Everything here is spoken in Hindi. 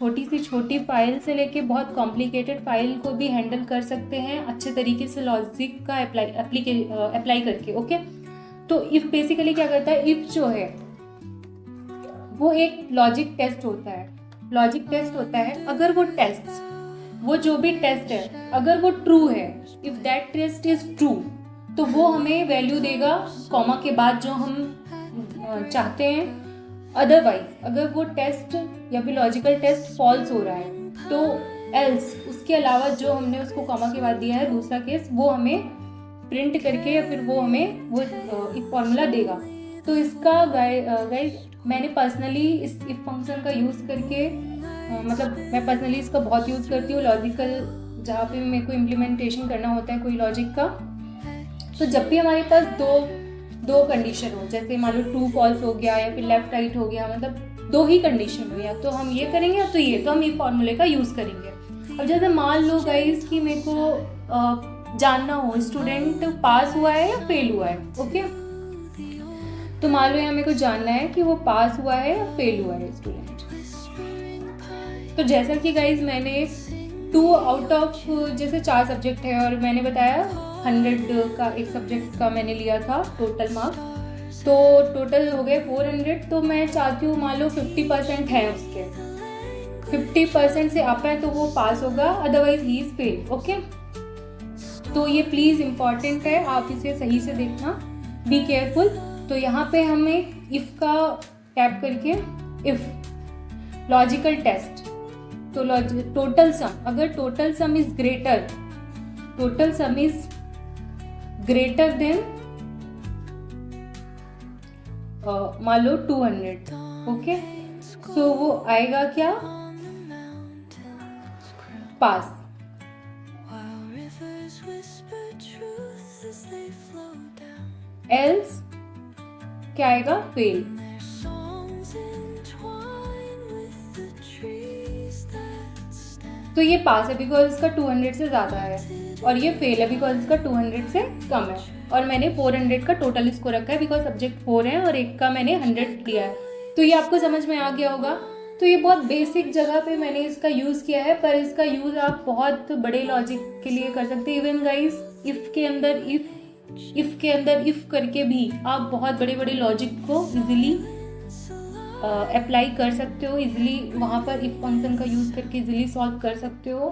छोटी सी छोटी फाइल से लेके बहुत कॉम्प्लिकेटेड फाइल को भी हैंडल कर सकते हैं अच्छे तरीके से लॉजिक का अप्लाई करके। ओके, तो इफ बेसिकली क्या करता है, इफ जो है वो एक लॉजिक टेस्ट होता है। लॉजिक टेस्ट होता है, अगर वो जो भी टेस्ट है अगर वो ट्रू है, if that test is true, तो वो हमें वैल्यू देगा कॉमा के बाद जो हम चाहते हैं। अदरवाइज अगर वो टेस्ट या फिर लॉजिकल टेस्ट फॉल्स हो रहा है तो एल्स, उसके अलावा जो हमने उसको कॉमा के बाद दिया है दूसरा केस, वो हमें प्रिंट करके या फिर वो हमें वो एक फॉर्मूला देगा। तो इसका गाइस मैंने पर्सनली इस इफ फंक्शन का यूज़ करके मतलब मैं पर्सनली इसका बहुत यूज़ करती हूँ लॉजिकल, जहाँ पे मेरे को इम्प्लीमेंटेशन करना होता है कोई लॉजिक का। तो जब भी हमारे पास दो कंडीशन हो, जैसे मान लो ट्रू फॉल्स हो गया या फिर लेफ्ट राइट हो गया, मतलब दो ही कंडीशन हो, या तो हम ये करेंगे या तो ये, तो हम ये फॉर्मूले का यूज़ करेंगे। अब जैसे मान लो गाइस कि मेरे को जानना हो स्टूडेंट पास हुआ है या फेल हुआ है। ओके, तो मान लो यहाँ मेरे को जानना है कि वो पास हुआ है या फेल हुआ है स्टूडेंट। तो जैसा कि गाइज मैंने 2 आउट ऑफ जैसे 4 सब्जेक्ट है और मैंने बताया 100 का एक सब्जेक्ट का मैंने लिया था टोटल मार्क्स, तो टोटल हो गए 400। तो मैं चाहती हूँ मान लो 50% है उसके, 50% से अप है तो वो पास होगा, otherwise he is fail. Okay, तो ये प्लीज़ इम्पॉर्टेंट है, आप इसे सही से देखना, बी केयरफुल। तो यहाँ पे हमें इफ़ का टैप करके इफ़ लॉजिकल टेस्ट, तो टोटल सम, अगर total sum is greater than मान लो 200, ओके, तो वो आएगा क्या, पास। एल्स क्या आएगा, फेल। तो ये पास है बिकॉज इसका 200 से ज़्यादा है, और ये फेल है बिकॉज इसका 200 से कम है, और मैंने 400 का टोटल इसको रखा है बिकॉज सब्जेक्ट 4 है और एक का मैंने 100 लिया है। तो ये आपको समझ में आ गया होगा। तो ये बहुत बेसिक जगह पे मैंने इसका यूज़ किया है, पर इसका यूज़ आप बहुत बड़े लॉजिक के लिए कर सकते हैं। इवन गाइस इफ़ के अंदर इफ़ करके भी आप बहुत बड़े बड़े लॉजिक को इजीली अप्लाई कर सकते हो, इजीली वहाँ पर इफ फंक्शन का यूज़ करके इजीली सॉल्व कर सकते हो।